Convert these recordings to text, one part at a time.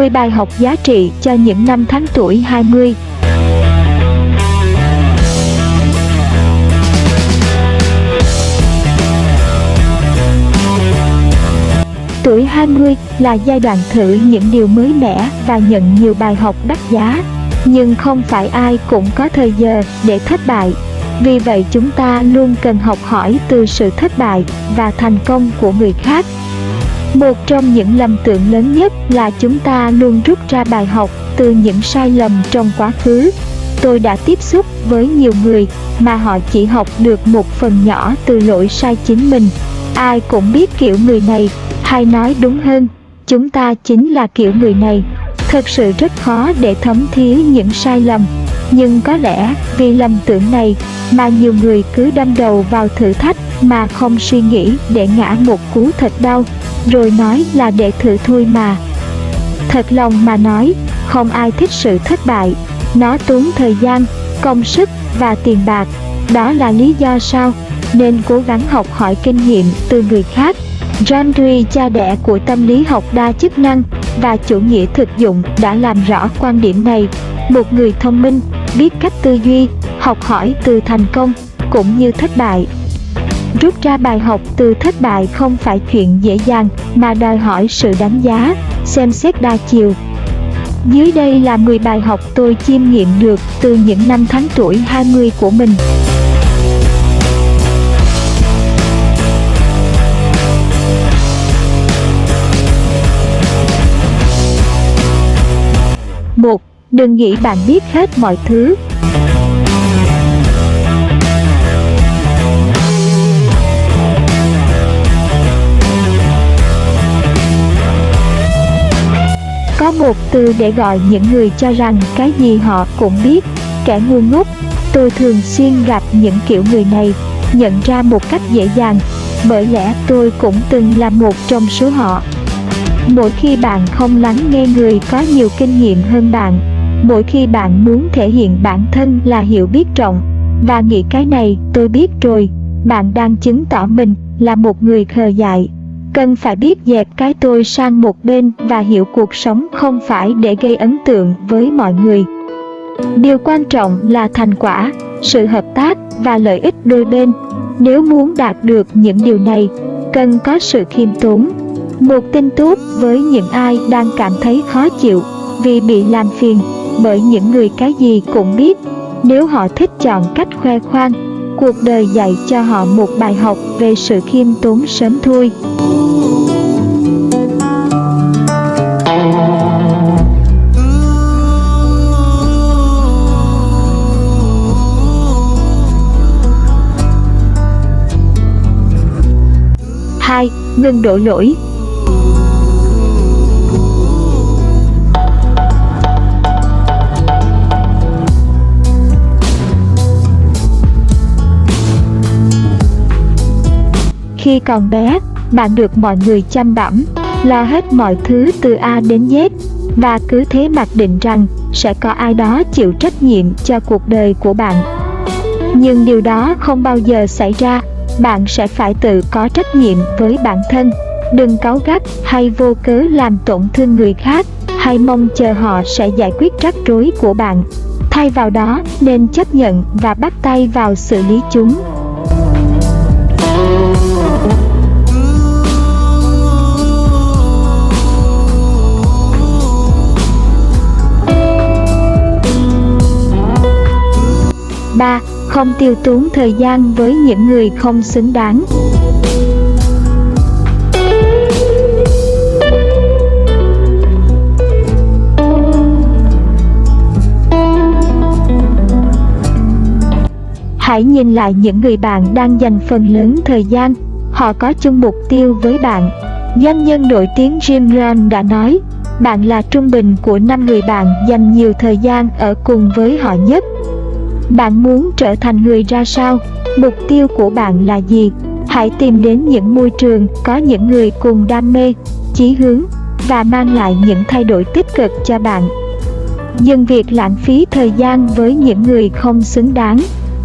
10 bài học giá trị cho những năm tháng tuổi 20. Tuổi 20 là giai đoạn thử những điều mới mẻ và nhận nhiều bài học đắt giá. Nhưng không phải ai cũng có thời giờ để thất bại. Vì vậy chúng ta luôn cần học hỏi từ sự thất bại và thành công của người khác. Một trong những lầm tưởng lớn nhất là chúng ta luôn rút ra bài học từ những sai lầm trong quá khứ. Tôi đã tiếp xúc với nhiều người mà họ chỉ học được một phần nhỏ từ lỗi sai chính mình. Ai cũng biết kiểu người này, hay nói đúng hơn, chúng ta chính là kiểu người này. Thật sự rất khó để thấm thía những sai lầm. Nhưng có lẽ vì lầm tưởng này mà nhiều người cứ đâm đầu vào thử thách mà không suy nghĩ để ngã một cú thật đau, rồi nói là để thử thôi mà. Thật lòng mà nói, không ai thích sự thất bại. Nó tốn thời gian, công sức và tiền bạc. Đó là lý do sao nên cố gắng học hỏi kinh nghiệm từ người khác. John Dewey, cha đẻ của tâm lý học đa chức năng và chủ nghĩa thực dụng, đã làm rõ quan điểm này. Một người thông minh biết cách tư duy, học hỏi từ thành công cũng như thất bại. Rút ra bài học từ thất bại không phải chuyện dễ dàng mà đòi hỏi sự đánh giá, xem xét đa chiều. Dưới đây là 10 bài học tôi chiêm nghiệm được từ những năm tháng tuổi 20 của mình. 1. Đừng nghĩ bạn biết hết mọi thứ. Có một từ để gọi những người cho rằng cái gì họ cũng biết, kẻ ngu ngốc. Tôi thường xuyên gặp những kiểu người này, nhận ra một cách dễ dàng, bởi lẽ tôi cũng từng là một trong số họ. Mỗi khi bạn không lắng nghe người có nhiều kinh nghiệm hơn bạn, mỗi khi bạn muốn thể hiện bản thân là hiểu biết rộng và nghĩ cái này tôi biết rồi, bạn đang chứng tỏ mình là một người khờ dại. Cần phải biết dẹp cái tôi sang một bên và hiểu cuộc sống không phải để gây ấn tượng với mọi người. Điều quan trọng là thành quả, sự hợp tác và lợi ích đôi bên. Nếu muốn đạt được những điều này, cần có sự khiêm tốn. Một tin tốt với những ai đang cảm thấy khó chịu vì bị làm phiền bởi những người cái gì cũng biết. Nếu họ thích chọn cách khoe khoang, cuộc đời dạy cho họ một bài học về sự khiêm tốn sớm thôi. Hai, ngừng đổ lỗi. Khi còn bé, bạn được mọi người chăm bẵm, lo hết mọi thứ từ A đến Z, và cứ thế mặc định rằng sẽ có ai đó chịu trách nhiệm cho cuộc đời của bạn. Nhưng điều đó không bao giờ xảy ra. Bạn sẽ phải tự có trách nhiệm với bản thân. Đừng cáu gắt hay vô cớ làm tổn thương người khác, hay mong chờ họ sẽ giải quyết rắc rối của bạn. Thay vào đó, nên chấp nhận và bắt tay vào xử lý chúng. Ba, không tiêu tốn thời gian với những người không xứng đáng. Hãy nhìn lại những người bạn đang dành phần lớn thời gian. Họ có chung mục tiêu với bạn. Doanh nhân nổi tiếng Jim Rohn đã nói, bạn là trung bình của 5 người bạn dành nhiều thời gian ở cùng với họ nhất. Bạn muốn trở thành người ra sao? Mục tiêu của bạn là gì? Hãy tìm đến những môi trường có những người cùng đam mê, chí hướng và mang lại những thay đổi tích cực cho bạn. Dừng việc lãng phí thời gian với những người không xứng đáng,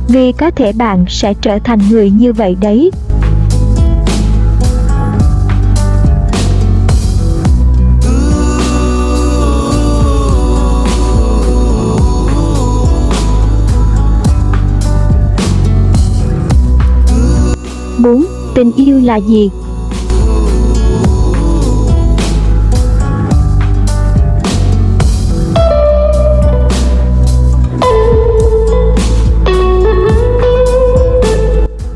vì có thể bạn sẽ trở thành người như vậy đấy. 4. Tình yêu là gì?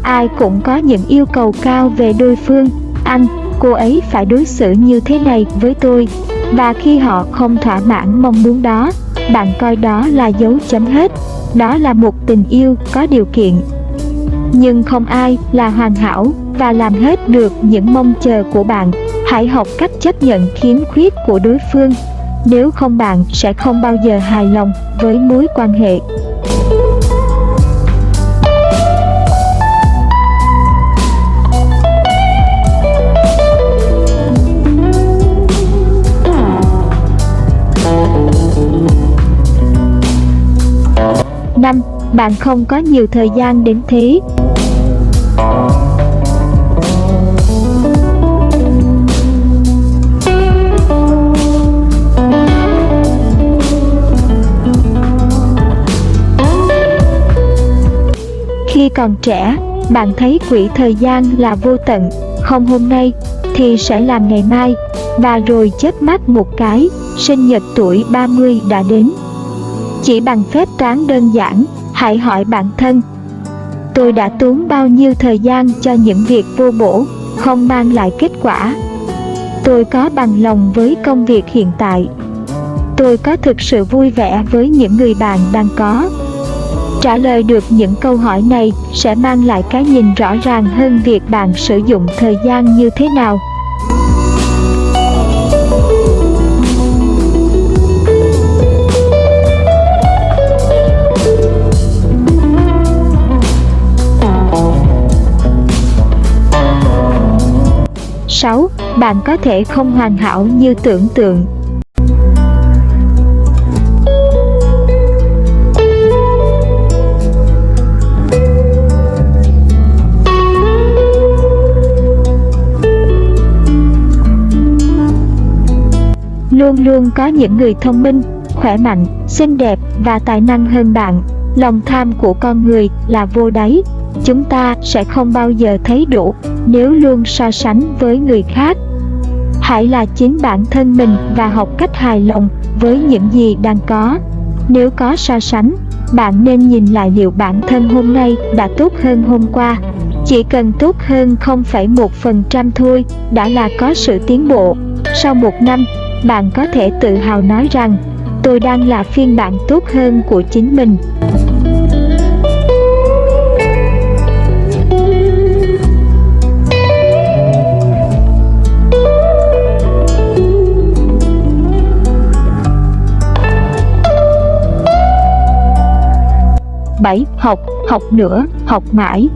Ai cũng có những yêu cầu cao về đối phương. Anh, cô ấy phải đối xử như thế này với tôi. Và khi họ không thỏa mãn mong muốn đó, bạn coi đó là dấu chấm hết. Đó là một tình yêu có điều kiện. Nhưng không ai là hoàn hảo và làm hết được những mong chờ của bạn. Hãy học cách chấp nhận khiếm khuyết của đối phương. Nếu không, bạn sẽ không bao giờ hài lòng với mối quan hệ. Năm, bạn không có nhiều thời gian đến thế. Khi còn trẻ, bạn thấy quỹ thời gian là vô tận, không hôm nay thì sẽ làm ngày mai, và rồi chớp mắt một cái, sinh nhật tuổi 30 đã đến. Chỉ bằng phép toán đơn giản, hãy hỏi bản thân, tôi đã tốn bao nhiêu thời gian cho những việc vô bổ, không mang lại kết quả? Tôi có bằng lòng với công việc hiện tại? Tôi có thực sự vui vẻ với những người bạn đang có? Trả lời được những câu hỏi này sẽ mang lại cái nhìn rõ ràng hơn việc bạn sử dụng thời gian như thế nào. Sáu, bạn có thể không hoàn hảo như tưởng tượng. Luôn luôn có những người thông minh, khỏe mạnh, xinh đẹp và tài năng hơn bạn. Lòng tham của con người là vô đáy. Chúng ta sẽ không bao giờ thấy đủ nếu luôn so sánh với người khác. Hãy là chính bản thân mình và học cách hài lòng với những gì đang có. Nếu có so sánh, bạn nên nhìn lại liệu bản thân hôm nay đã tốt hơn hôm qua. Chỉ cần tốt hơn 0,1% thôi đã là có sự tiến bộ. Sau một năm, bạn có thể tự hào nói rằng, tôi đang là phiên bản tốt hơn của chính mình. Bảy, học nữa, học mãi.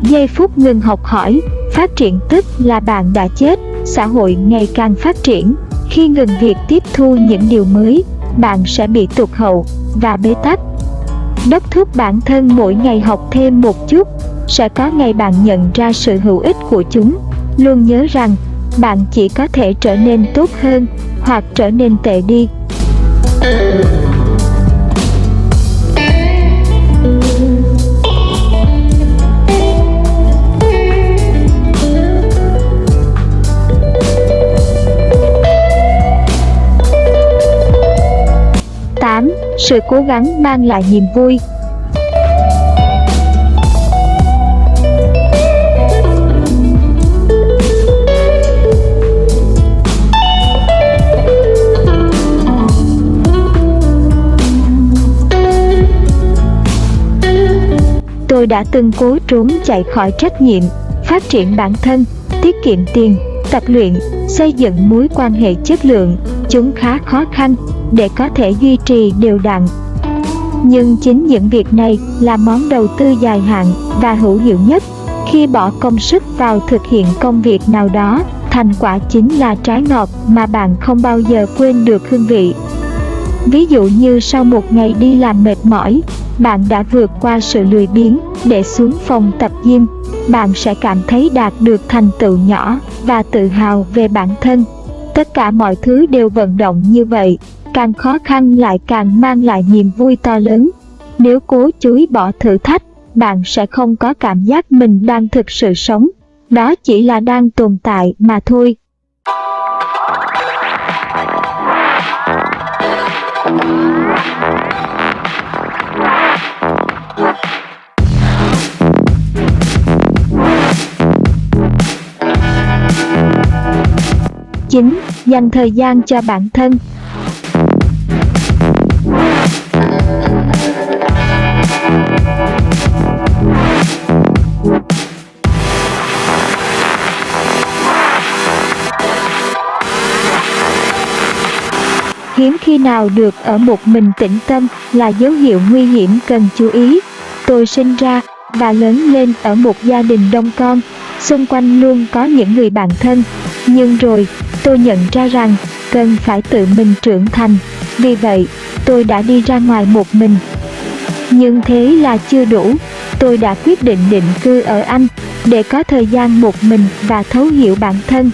Giây phút ngừng học hỏi, phát triển tức là bạn đã chết. Xã hội ngày càng phát triển. Khi ngừng việc tiếp thu những điều mới, bạn sẽ bị tụt hậu và bế tắc. Đốc thúc bản thân mỗi ngày học thêm một chút, sẽ có ngày bạn nhận ra sự hữu ích của chúng. Luôn nhớ rằng, bạn chỉ có thể trở nên tốt hơn, hoặc trở nên tệ đi. Sự cố gắng mang lại niềm vui. Tôi đã từng cố trốn chạy khỏi trách nhiệm, phát triển bản thân, tiết kiệm tiền, tập luyện, xây dựng mối quan hệ chất lượng. Chúng khá khó khăn để có thể duy trì đều đặn. Nhưng chính những việc này là món đầu tư dài hạn và hữu hiệu nhất. Khi bỏ công sức vào thực hiện công việc nào đó, thành quả chính là trái ngọt mà bạn không bao giờ quên được hương vị. Ví dụ như sau một ngày đi làm mệt mỏi, bạn đã vượt qua sự lười biếng để xuống phòng tập gym, bạn sẽ cảm thấy đạt được thành tựu nhỏ và tự hào về bản thân. Tất cả mọi thứ đều vận động như vậy, càng khó khăn lại càng mang lại niềm vui to lớn. Nếu cố chối bỏ thử thách, bạn sẽ không có cảm giác mình đang thực sự sống. Đó chỉ là đang tồn tại mà thôi. Chính, dành thời gian cho bản thân. Hiếm khi nào được ở một mình tĩnh tâm là dấu hiệu nguy hiểm cần chú ý. Tôi sinh ra và lớn lên ở một gia đình đông con, xung quanh luôn có những người bạn thân. Nhưng rồi, tôi nhận ra rằng cần phải tự mình trưởng thành. Vì vậy, tôi đã đi ra ngoài một mình. Nhưng thế là chưa đủ. Tôi đã quyết định định cư ở Anh để có thời gian một mình và thấu hiểu bản thân.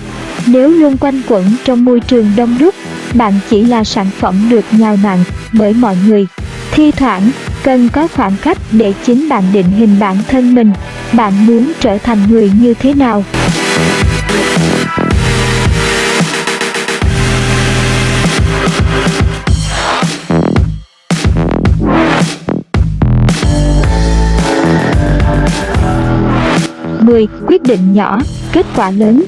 Nếu luôn quanh quẩn trong môi trường đông đúc, bạn chỉ là sản phẩm được nhào nặn bởi mọi người. Thi thoảng, cần có khoảng cách để chính bạn định hình bản thân mình. Bạn muốn trở thành người như thế nào? Quyết định nhỏ, kết quả lớn.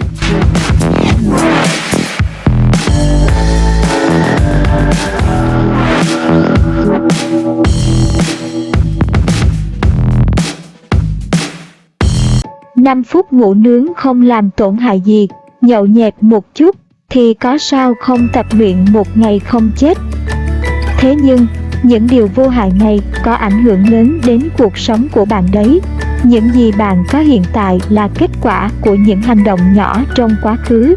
Năm phút ngủ nướng không làm tổn hại gì, nhậu nhẹt một chút thì có sao không tập luyện một ngày không chết. Thế nhưng, những điều vô hại này có ảnh hưởng lớn đến cuộc sống của bạn đấy. Những gì bạn có hiện tại là kết quả của những hành động nhỏ trong quá khứ.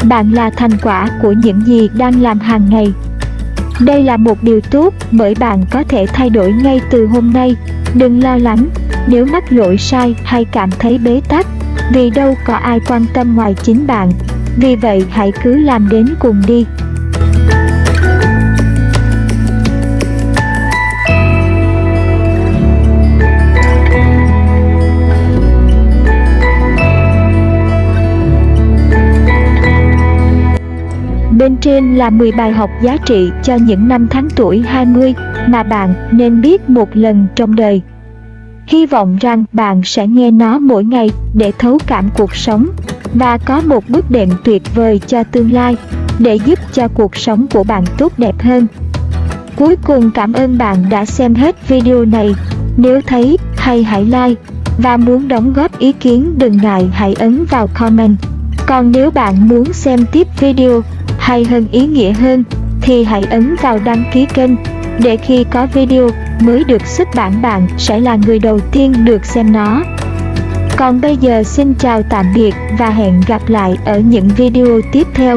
Bạn là thành quả của những gì đang làm hàng ngày. Đây là một điều tốt bởi bạn có thể thay đổi ngay từ hôm nay. Đừng lo lắng nếu mắc lỗi sai hay cảm thấy bế tắc, vì đâu có ai quan tâm ngoài chính bạn. Vì vậy hãy cứ làm đến cùng đi. Bên trên là 10 bài học giá trị cho những năm tháng tuổi 20 mà bạn nên biết một lần trong đời. Hy vọng rằng bạn sẽ nghe nó mỗi ngày để thấu cảm cuộc sống và có một bước đệm tuyệt vời cho tương lai để giúp cho cuộc sống của bạn tốt đẹp hơn. Cuối cùng, cảm ơn bạn đã xem hết video này. Nếu thấy hay hãy like, và muốn đóng góp ý kiến đừng ngại hãy ấn vào comment. Còn nếu bạn muốn xem tiếp video hay hơn, ý nghĩa hơn, thì hãy ấn vào đăng ký kênh để khi có video mới được xuất bản bạn sẽ là người đầu tiên được xem nó. Còn bây giờ xin chào tạm biệt và hẹn gặp lại ở những video tiếp theo.